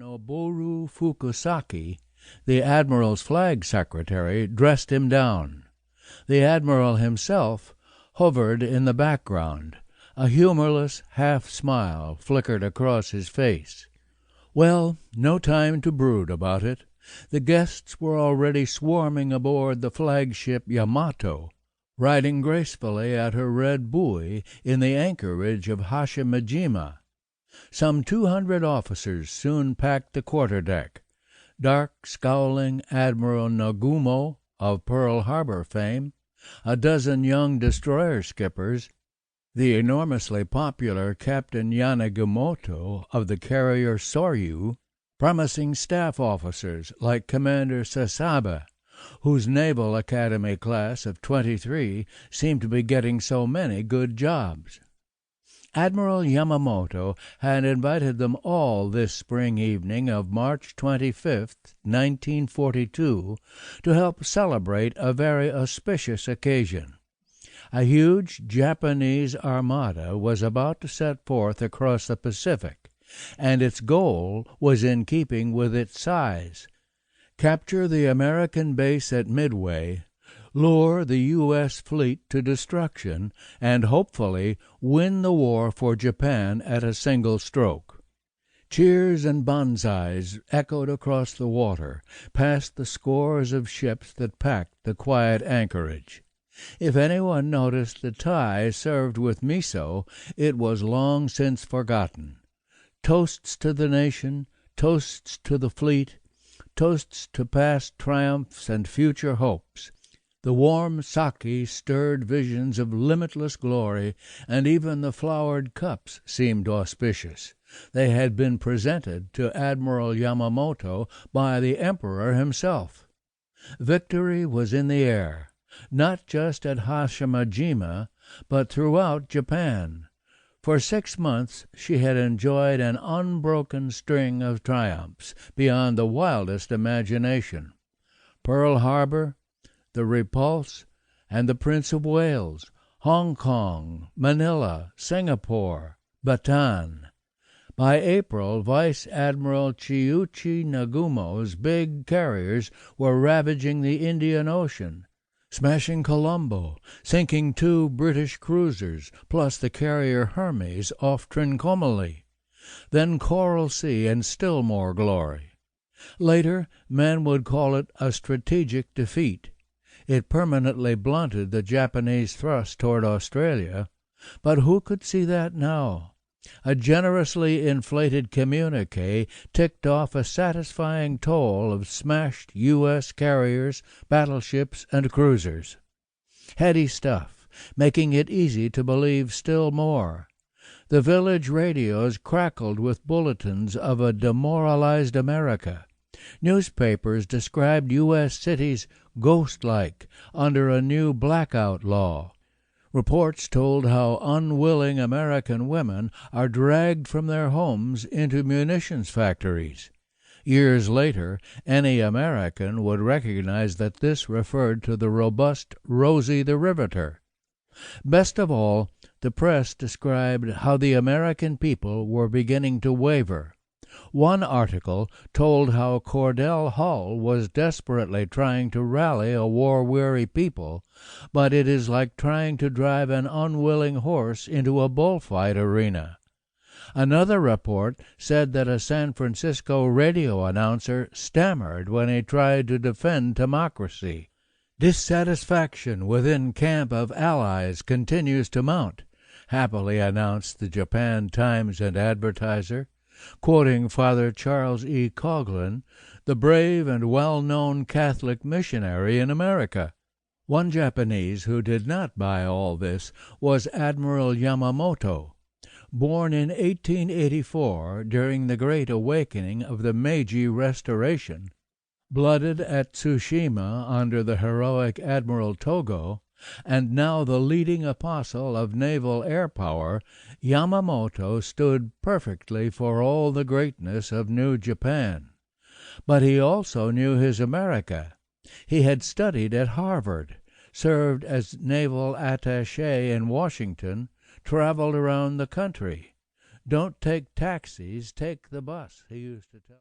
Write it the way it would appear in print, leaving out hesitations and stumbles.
Noboru Fukusaki, the admiral's flag secretary, dressed him down. The admiral himself hovered in the background. A humorless half-smile flickered across his face. Well, no time to brood about it. The guests were already swarming aboard the flagship Yamato, riding gracefully at her red buoy in the anchorage of Hashimajima. Some 200 officers soon packed the quarterdeck. Dark, scowling Admiral Nagumo, of Pearl Harbor fame, a dozen young destroyer skippers, the enormously popular Captain Yanagimoto of the carrier Soryu, promising staff officers like Commander Sasaba, whose Naval Academy class of 23 seemed to be getting so many good jobs. Admiral Yamamoto had invited them all this spring evening of March 25th, 1942, to help celebrate a very auspicious occasion. A huge Japanese armada was about to set forth across the Pacific, and its goal was in keeping with its size: capture the American base at Midway, lure the U.S. fleet to destruction, and hopefully win the war for Japan at a single stroke. Cheers and banzais echoed across the water, past the scores of ships that packed the quiet anchorage. If anyone noticed the Thai served with miso, it was long since forgotten. Toasts to the nation, toasts to the fleet, toasts to past triumphs and future hopes. The warm sake stirred visions of limitless glory, and even the flowered cups seemed auspicious. They had been presented to Admiral Yamamoto by the Emperor himself. Victory was in the air, not just at Hashimajima, but throughout Japan. For 6 months she had enjoyed an unbroken string of triumphs beyond the wildest imagination. Pearl Harbor, the Repulse, and the Prince of Wales, Hong Kong, Manila, Singapore, Bataan. By April, Vice Admiral Chiuchi Nagumo's big carriers were ravaging the Indian Ocean, smashing Colombo, sinking 2 British cruisers, plus the carrier Hermes off Trincomalee. Then Coral Sea and still more glory. Later, men would call it a strategic defeat. It permanently blunted the Japanese thrust toward Australia. But who could see that now? A generously inflated communique ticked off a satisfying toll of smashed U.S. carriers, battleships, and cruisers. Heady stuff, making it easy to believe still more. The village radios crackled with bulletins of a demoralized America. Newspapers described U.S. cities ghost-like under a new blackout law. Reports told how unwilling American women are dragged from their homes into munitions factories. Years later, any American would recognize that this referred to the robust Rosie the Riveter. Best of all, the press described how the American people were beginning to waver. One article told how Cordell Hull was desperately trying to rally a war-weary people, but it is like trying to drive an unwilling horse into a bullfight arena. Another report said that a San Francisco radio announcer stammered when he tried to defend democracy. Dissatisfaction within camp of allies continues to mount, happily announced the Japan Times and Advertiser, quoting Father Charles E. Coughlin, the brave and well-known Catholic missionary in America. One Japanese who did not buy all this was Admiral Yamamoto, born in 1884 during the Great Awakening of the Meiji Restoration. Blooded at Tsushima under the heroic Admiral Togo, and now the leading apostle of naval air power, Yamamoto stood perfectly for all the greatness of New Japan. But he also knew his America. He had studied at Harvard, served as naval attaché in Washington, traveled around the country. "Don't take taxis, take the bus," he used to tell.